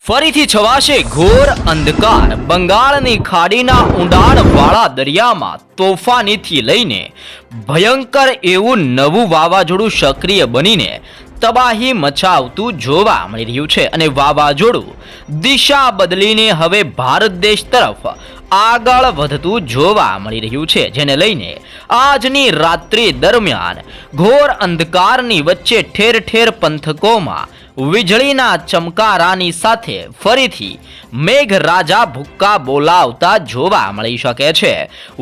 ફરીથી છવાશે ઘોર અંધકાર. બંગાળની ખાડીના ઊંડાણવાળા દરિયામાં તોફાનીથી લઈને ભયંકર એવું નવું વાવાઝોડું સક્રિય બનીને તબાહી મચાવતું જોવા મળી રહ્યું છે અને વાવાઝોડું દિશા બદલીને હવે ભારત દેશ તરફ આગળ વધતું જોવા મળી રહ્યું છે, જેને લઈને આજની રાત્રિ દરમિયાન ઘોર અંધકારની વચ્ચે ઠેર ઠેર પંથકોમાં વીજળીના ચમકારાની સાથે ફરીથી મેઘરાજા ભૂક્કા બોલાવતા જોવા મળી શકે છે.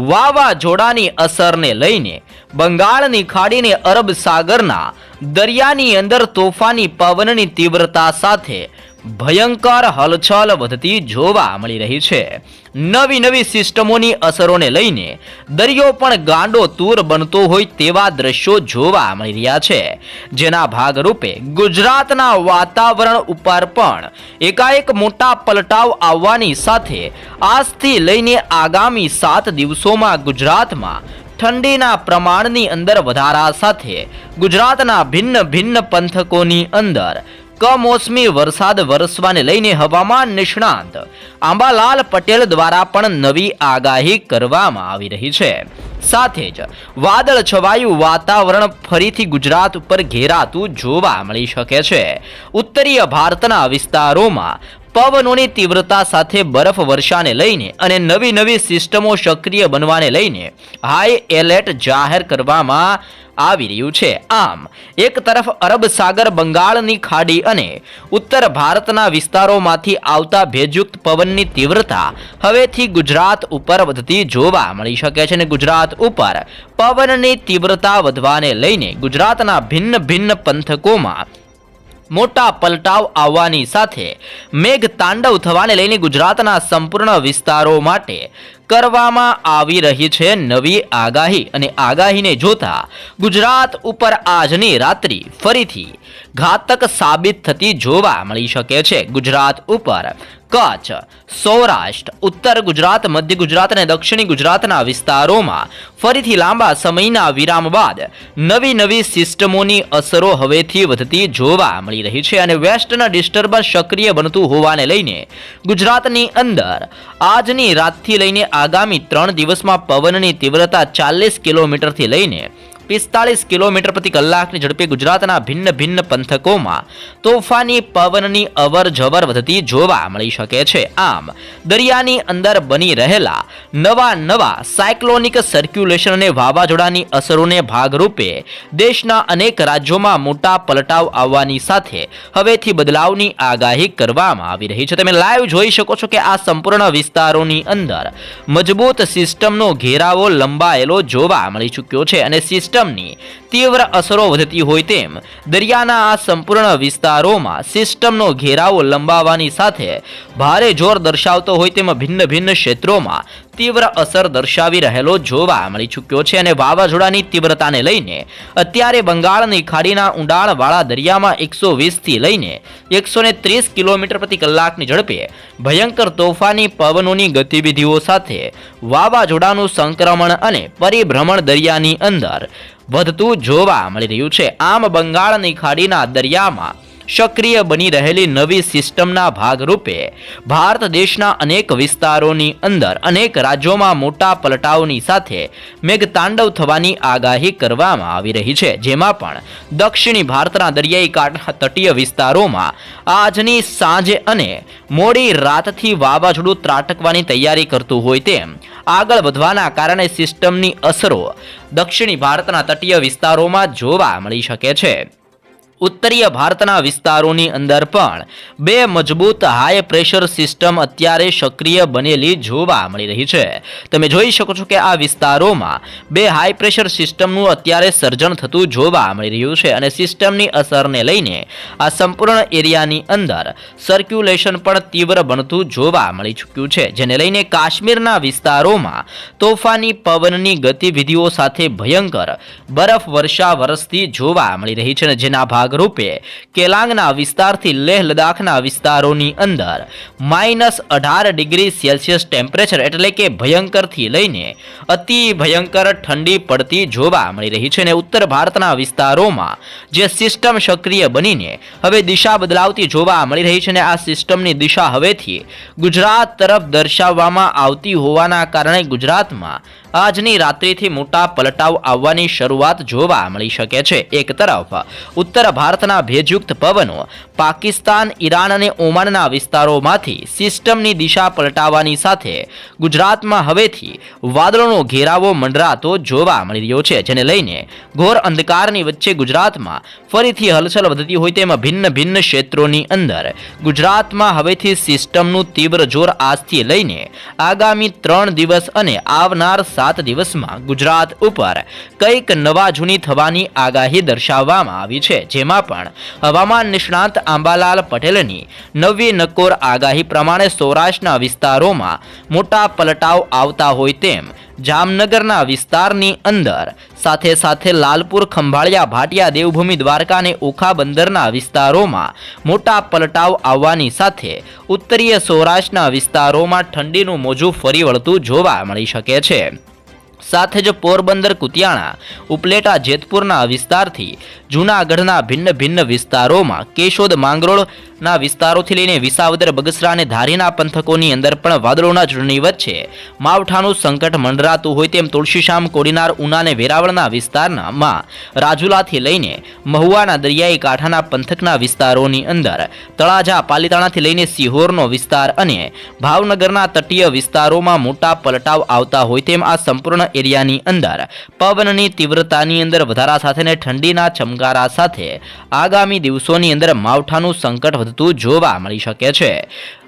વાવાઝોડાની અસરને લઈને બંગાળની ખાડીને અરબ સાગરના દરિયાની અંદર તોફાની પવનની તીવ્રતા સાથે ભયંકર હલચલ વધતી જોવા મળી રહી છે. નવી સિસ્ટમોની અસરોને લઈને દરિયો પણ ગાંડો તૂર બનતો હોય તેવા દ્રશ્યો જોવા મળી રહ્યા છે, જેના ભાગરૂપે ગુજરાતના વાતાવરણ ઉપર પણ એકાએક મોટા પલટાવ આવવાની સાથે આજથી લઈને આગામી 7 દિવસોમાં ગુજરાતમાં ઠંડીના પ્રમાણની અંદર વધારા સાથે ગુજરાતના ભિન્ન પંથકોની અંદર કમોસમી વરસાદ વરસવાને લઈને હવામાન નિષ્ણાંત આંબાલાલ પટેલ દ્વારા પણ નવી આગાહી કરવામાં આવી રહી છે. સાથે જ વાદળ છવાયું વાતાવરણ ફરીથી ગુજરાત ઉપર ઘેરાતું જોવા મળી શકે છે. ઉત્તરીય ભારતના વિસ્તારોમાં પવનોની તીવ્રતા સાથે બરફ વર્ષાને લઈને અને નવી સિસ્ટમો સક્રિય બનવાને લઈને હાઈ એલર્ટ જાહેર કરવામાં આવી રહ્યું છે. આમ એક તરફ અરબ સાગર, બંગાળની ખાડી અને ઉત્તર ભારતના વિસ્તારોમાંથી આવતા ભેજયુક્ત પવનની તીવ્રતા હવેથી ગુજરાત ઉપર વધતી જોવા મળી શકે છે અને ગુજરાત ઉપર પવનની તીવ્રતા વધવાને લઈને ગુજરાતના ભિન્ન પંથકોમાં મોટા પલટાવ આવવાની સાથે મેઘ તાંડવ થવાને લઈને ગુજરાતના સંપૂર્ણ વિસ્તારો માટે કરવામાં આવી રહી છે નવી આગાહી. અને આગાહીને જોતા ગુજરાત ઉપર આજની રાત્રિ ફરીથી ઘાતક સાબિત થતી જોવા મળી શકે છે. ગુજરાત ઉપર કચ્છ, સૌરાષ્ટ્ર, ઉત્તર ગુજરાત, મધ્ય ગુજરાત અને દક્ષિણી ગુજરાતના વિસ્તારોમાં ફરીથી લાંબા સમયના વિરામ બાદ નવી સિસ્ટમોની અસરો હવેથી વધતી જોવા મળી રહી છે અને વેસ્ટર્ન ડિસ્ટર્બન્સ સક્રિય બનતું હોવાને લઈને ગુજરાતની અંદર આજની રાતથી લઈને આગામી 3 દિવસમાં પવનની તીવ્રતા 40 કિલોમીટરથી લઈને 45 કિલોમીટર પ્રતિ કલાકની ઝડપે ગુજરાતના ભિન્ન પંથકોમાં તોફાની પવનની અવર જવર વધતી જોવા મળી શકે છે. આમ દરિયાની અંદર બની રહેલા નવા સાયક્લોનિક સર્ક્યુલેશન અને વાવાઝોડાની અસરોને ભાગરૂપે દેશના અનેક રાજ્યોમાં મોટા પલટાવ આવવાની સાથે હવેથી બદલાવની આગાહી કરવામાં આવી રહી છે. તમે લાઈવ જોઈ શકો છો કે આ સંપૂર્ણ વિસ્તારોની અંદર મજબૂત સિસ્ટમનો ઘેરાવો લંબાયેલો જોવા મળી ચૂક્યો છે અને સિસ્ટમની તીવ્ર અસરો વધતી હોય તેમ દરિયાના આ સંપૂર્ણ વિસ્તારોમાં સિસ્ટમનો ઘેરાવો લંબાવવાની સાથે ભારે જોર દર્શાવતો હોય તેમ ભિન્ન ક્ષેત્રોમાં તીવ્ર અસર દર્શાવી રહેલો જોવા મળી ચૂક્યો છે અને વાવાઝોડાની તીવ્રતાને લઈને અત્યારે બંગાળની ખાડીના ઊંડાણવાળા દરિયામાં 120 થી લઈને 130 કિલોમીટર પ્રતિ કલાકની ઝડપે ભયંકર તોફાની પવનોની ગતિવિધિઓ સાથે વાવાઝોડાનું સંક્રમણ અને પરિભ્રમણ દરિયાની અંદર વધતું જોવા મળી રહ્યું છે. આમ બંગાળની ખાડીના દરિયામાં સક્રિય બની રહેલી નવી સિસ્ટમના ભાગરૂપે ભારત દેશના અનેક વિસ્તારોની અંદર અનેક રાજ્યોમાં મોટા પલટાવની સાથે મેઘતાંડવ થવાની આગાહી કરવામાં આવી રહી છે, જેમાં પણ દક્ષિણી ભારતના દરિયાઈ કાંઠા તટીય વિસ્તારોમાં આજની સાંજે અને મોડી રાતથી વાવાઝોડું ત્રાટકવાની તૈયારી કરતું હોય તેમ આગળ વધવાના કારણે સિસ્ટમની અસરો દક્ષિણી ભારતના તટીય વિસ્તારોમાં જોવા મળી શકે છે. ઉત્તરીય ભારતના વિસ્તારોની અંદર પણ 2 મજબૂત હાઈ પ્રેશર સિસ્ટમ અત્યારે સક્રિય બનેલી જોવા મળી રહી છે. તમે જોઈ શકો છો કે આ વિસ્તારોમાં 2 હાઈ પ્રેશર સિસ્ટમનું અત્યારે સર્જન થતું જોવા મળી રહ્યું છે અને સિસ્ટમની અસરને લઈને આ સંપૂર્ણ એરિયાની અંદર સર્ક્યુલેશન પણ તીવ્ર બનતું જોવા મળી ચૂક્યું છે, જેને લઈને કાશ્મીરના વિસ્તારોમાં તોફાની પવનની ગતિવિધિઓ સાથે ભયંકર બરફ વર્ષા વરસતી જોવા મળી રહી છે અને જેના ભાગ ભાગરૂપે કેલાંગના વિસ્તારથી લેહ લદ્દાખના વિસ્તારોની અંદર -18 ડિગ્રી સેલ્સિયસ ટેમ્પરેચર એટલે કે ભયંકરથી લઈને અતિ ભયંકર ઠંડી પડતી જોવા મળી રહી છે અને ઉત્તર ભારતના વિસ્તારોમાં જે સિસ્ટમ સક્રિય બનીને હવે દિશા બદલાવતી જોવા મળી રહી છે અને આ સિસ્ટમની દિશા હવેથી ગુજરાત તરફ દર્શાવવામાં આવતી હોવાના કારણે ગુજરાતમાં આજની રાત્રિથી મોટા પલટાવ આવવાની શરૂઆત જોવા મળી શકે છે. એક તરફ ઉત્તર ભારતના ભેજયુક્ત પવનો પાકિસ્તાન, ઈરાન અને ઓમાનના વિસ્તારોમાંથી સિસ્ટમની દિશા પલટાવવાની સાથે ગુજરાતમાં હવેથી વાદળોનો ઘેરાવો મંડરાતો જોવા મળી રહ્યો છે, જેને લઈને ઘોર અંધકારની વચ્ચે ગુજરાતમાં ફરીથી હલચલ વધતી હોય તેમ ભિન્ન ભિન્ન ક્ષેત્રોની અંદર ગુજરાતમાં હવેથી સિસ્ટમનું તીવ્ર જોર આજથી લઈને આગામી 3 દિવસ અને આવનાર 7 દિવસમાં ગુજરાત ઉપર કંઈક નવા જૂની થવાની આગાહી દર્શાવવામાં આવી છે, જેમાં પણ હવામાન નિષ્ણાંત આંબાલાલ પટેલની નવી નકોર આગાહી પ્રમાણે સૌરાષ્ટ્રના વિસ્તારોમાં મોટા પલટાવ આવતા હોય તેમ જામનગરના વિસ્તારની અંદર સાથે સાથે લાલપુર, ખંભાળિયા, ભાટિયા, દેવભૂમિ, દ્વારકા અને ઓખા બંદરના વિસ્તારોમાં મોટા પલટાવ આવવાની સાથે ઉત્તરીય સૌરાષ્ટ્રના વિસ્તારોમાં ઠંડીનું મોજું ફરી વળતું જોવા મળી શકે છે. સાથે જ પોરબંદર, કુતિયાણા, ઉપલેટા, જેતપુરના વિસ્તારથી જૂનાગઢના ભિન્ન ભિન્ન વિસ્તારોમાં કેશોદ, માંગરોળના વિસ્તારોથી લઈને વિસાવદર, બગસરા અને ધારીના પંથકોની અંદર પણ વાદળોના ઝુંડની વચ્ચે માવઠાનું સંકટ મંડરાતું હોય તેમ તુલસીશામ, કોડીનાર, ઉના અને વેરાવળના વિસ્તારમાં રાજુલાથી લઈને મહુવાના દરિયાઈ કાંઠાના પંથકના વિસ્તારોની અંદર તળાજા, પાલીતાણાથી લઈને સિહોરનો વિસ્તાર અને ભાવનગરના તટીય વિસ્તારોમાં મોટા પલટાવ આવતા હોય તેમ આ સંપૂર્ણ એરિયાની અંદર પવનની તીવ્રતાની અંદર વધારા સાથે ને ઠંડીના ચમકારા સાથે આગામી દિવસોની અંદર માવઠાનું સંકટ વધતું જોવા મળી શકે છે.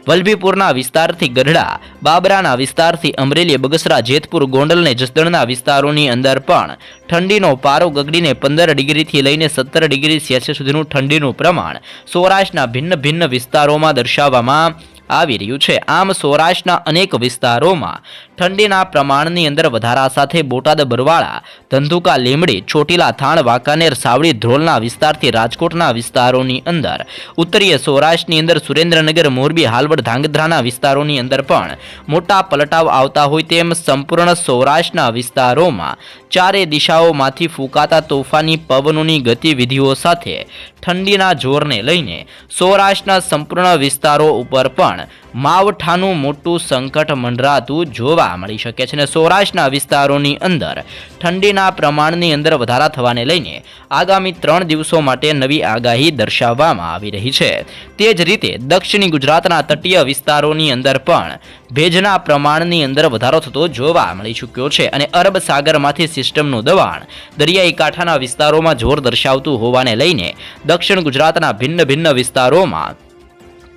વલભીપુરના વિસ્તારથી ગઢડા, બાબરાના વિસ્તારથી અમરેલી, બગસરા, જેતપુર, ગોંડલ અને જસદણના વિસ્તારોની અંદર પણ ઠંડીનો પારો ગગડીને 15 ડિગ્રીથી લઈને 17 ડિગ્રી સેલ્સિયસ સુધીનું ઠંડીનું પ્રમાણ સૌરાષ્ટ્રના ભિન્ન ભિન્ન વિસ્તારોમાં દર્શાવવામાં આવી રહ્યું છે. આમ સૌરાષ્ટ્રના અનેક વિસ્તારોમાં ઠંડીના પ્રમાણની અંદર વધારા સાથે બોટાદ, બરવાળા, ધંધુકા, લીંબડી, ચોટીલા, થાણ, વાંકાનેર, સાવડી, ધ્રોલના વિસ્તારથી રાજકોટના વિસ્તારોની અંદર ઉત્તરીય સૌરાષ્ટ્રની અંદર સુરેન્દ્રનગર, મોરબી, હાલવડ, ધાંગધ્રાના વિસ્તારોની અંદર પણ મોટા પલટાવ આવતા હોય તેમ સંપૂર્ણ સૌરાષ્ટ્રના વિસ્તારોમાં ચારે દિશાઓમાંથી ફૂંકાતા તોફાની પવનોની ગતિવિધિઓ સાથે ઠંડીના જોરને લઈને સૌરાષ્ટ્રના સંપૂર્ણ વિસ્તારો ઉપર પણ માવઠાનું મોટું સંકટ મંડરાતું જોવા મળી શકે છે અને સૌરાષ્ટ્રના વિસ્તારોની અંદર ઠંડીના પ્રમાણની અંદર વધારા થવાને લઈને આગામી 3 દિવસો માટે નવી આગાહી દર્શાવવામાં આવી રહી છે. તે જ રીતે દક્ષિણી ગુજરાતના તટીય વિસ્તારોની અંદર પણ ભેજના પ્રમાણની અંદર વધારો થતો જોવા મળી ચૂક્યો છે અને અરબ સાગરમાંથી સિસ્ટમનું દબાણ દરિયાઈ કાંઠાના વિસ્તારોમાં જોર દર્શાવતું હોવાને લઈને દક્ષિણ ગુજરાતના ભિન્ન ભિન્ન વિસ્તારોમાં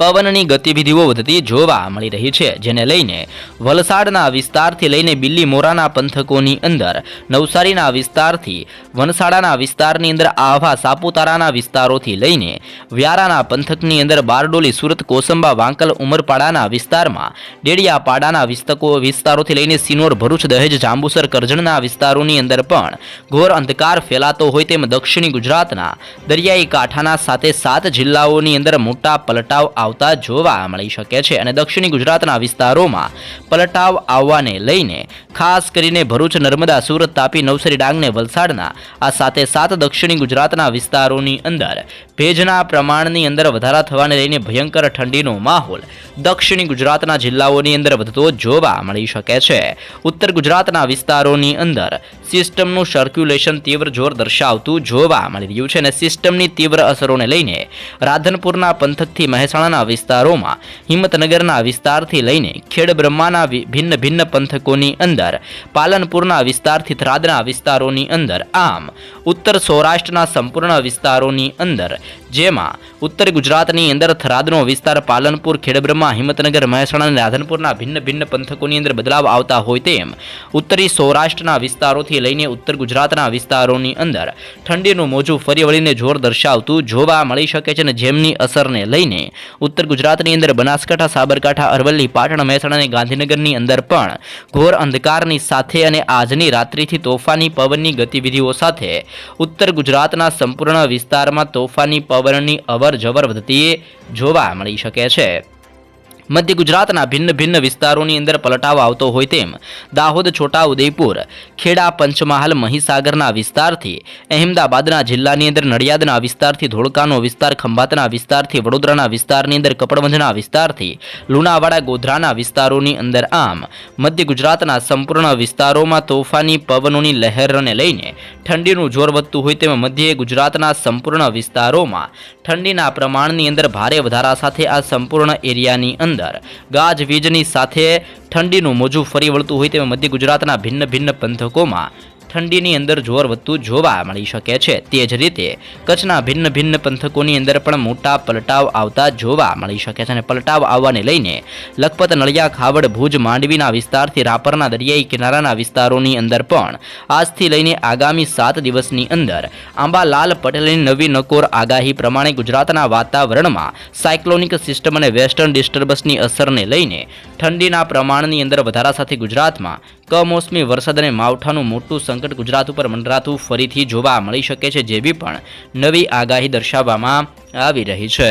પવનની ગતિવિધિઓ વધતી જોવા મળી રહી છે, જેને લઈને વલસાડના વિસ્તારથી લઈને બિલ્લીમોરાના પંથકોની અંદર, નવસારીના વિસ્તારથી વનસાડાના વિસ્તારની અંદર, આહવા, સાપુતારાના વિસ્તારોથી લઈને વ્યારાના પંથકની અંદર, બારડોલી, સુરત, કોસંબા, વાંકલ, ઉમરપાડાના વિસ્તારમાં, ડેડિયાપાડાના વિસ્તારોથી લઈને સિનોર, ભરૂચ, દહેજ, જાંબુસર, કરજણના વિસ્તારોની અંદર પણ ઘોર અંધકાર ફેલાતો હોય તેમ દક્ષિણી ગુજરાતના દરિયાઈ કાંઠાના સાથે 7 જિલ્લાઓની અંદર મોટા પલટાવ આવતા જોવા મળી શકે છે અને દક્ષિણી ગુજરાતના વિસ્તારોમાં પલટાવ આવવાને લઈને ખાસ કરીને ભરૂચ, નર્મદા, સુરત, તાપી, નવસારી, ડાંગ ને વલસાડના આ સાથે 7 દક્ષિણી ગુજરાતના વિસ્તારોની અંદર ભેજના પ્રમાણની અંદર વધારા થવાને લઈને ભયંકર ઠંડીનો માહોલ દક્ષિણી ગુજરાતના જિલ્લાઓની અંદર વધતો જોવા મળી શકે છે. ઉત્તર ગુજરાતના વિસ્તારોની અંદર સિસ્ટમનું સર્ક્યુલેશન તીવ્ર જોર દર્શાવતું જોવા મળી રહ્યું છે અને સિસ્ટમની તીવ્ર અસરોને લઈને રાધનપુરના પંથકથી મહેસાણાના વિસ્તારોમાં, હિંમતનગરના વિસ્તારથી લઈને ખેડબ્રહ્માના ભિન્ન ભિન્ન પંથકોની અંદર, પાલનપુરના વિસ્તારથી થરાદના વિસ્તારોની અંદર, આમ ઉત્તર સૌરાષ્ટ્રના સંપૂર્ણ વિસ્તારોની અંદર, જેમાં ઉત્તર ગુજરાતની અંદર થરાદનો વિસ્તાર, પાલનપુર, ખેડબ્રહ્મા, હિંમતનગર, મહેસાણા અને રાધનપુરના ભિન્ન ભિન્ન પંથકોની અંદર બદલાવ આવતા હોય તેમ ઉત્તરી સૌરાષ્ટ્રના વિસ્તારોથી લઈને ઉત્તર ગુજરાતના વિસ્તારોની અંદર ઠંડીનું મોજું ફરી વળીને જોર દર્શાવતું જોવા મળી શકે છે અને જેમની અસરને લઈને ઉત્તર ગુજરાતની અંદર બનાસકાંઠા, સાબરકાંઠા, અરવલ્લી, પાટણ, મહેસાણા અને ગાંધીનગરની અંદર પણ ઘોર અંધકારની સાથે અને આજની રાત્રિથી તોફાની પવનની ગતિવિધિઓ સાથે ઉત્તર ગુજરાતના સંપૂર્ણ વિસ્તારમાં તોફાની પવનની અવર જવર વધતી જોવા મળી શકે છે. મધ્ય ગુજરાતના ભિન્ન વિસ્તારોની અંદર પલટાવ આવતો હોય તેમ દાહોદ, છોટા ઉદેપુર, ખેડા, પંચમહાલ, મહીસાગરના વિસ્તારથી અહેમદાબાદના જિલ્લાની અંદર નડિયાદના વિસ્તારથી ધોળકાનો વિસ્તાર, ખંભાતના વિસ્તારથી વડોદરાના વિસ્તારની અંદર કપડવંજના વિસ્તારથી લુણાવાડા, ગોધરાના વિસ્તારોની અંદર આમ મધ્ય ગુજરાતના સંપૂર્ણ વિસ્તારોમાં તોફાની પવનોની લહેરને લઈને ઠંડીનું જોર વધતું હોય તેમ મધ્ય ગુજરાતના સંપૂર્ણ વિસ્તારોમાં ઠંડીના પ્રમાણની અંદર ભારે વધારા સાથે આ સંપૂર્ણ એરિયાની અંદર ગાજવીજની સાથે ઠંડીનું મોજું ફરી વળતું હોય તેમ મધ્ય ગુજરાતના ભિન્ન પંથકોમાં ઠંડીની અંદર જોર વધતું જોવા મળી શકે છે. તે જ રીતે કચ્છના ભિન્ન પંથકોની અંદર પણ મોટા પલટાવ આવતા જોવા મળી શકે છે અને પલટાવ આવવાને લઈને લખપત, નળિયા, ખાવડ, ભુજ, માંડવીના વિસ્તારથી રાપરના દરિયાઈ કિનારાના વિસ્તારોની અંદર પણ આજથી લઈને આગામી 7 દિવસની અંદર આંબાલાલ પટેલની નવી નકોર આગાહી પ્રમાણે ગુજરાતના વાતાવરણમાં સાયક્લોનિક સિસ્ટમ અને વેસ્ટર્ન ડિસ્ટર્બન્સની અસરને લઈને ઠંડીના પ્રમાણની અંદર વધારા સાથે ગુજરાતમાં કમોસમી વરસાદ અને માવઠાનું મોટું સંકટ ગુજરાત ઉપર મંડરાતું ફરીથી જોવા મળી શકે છે, જેવી પણ નવી આગાહી દર્શાવવામાં આવી રહી છે.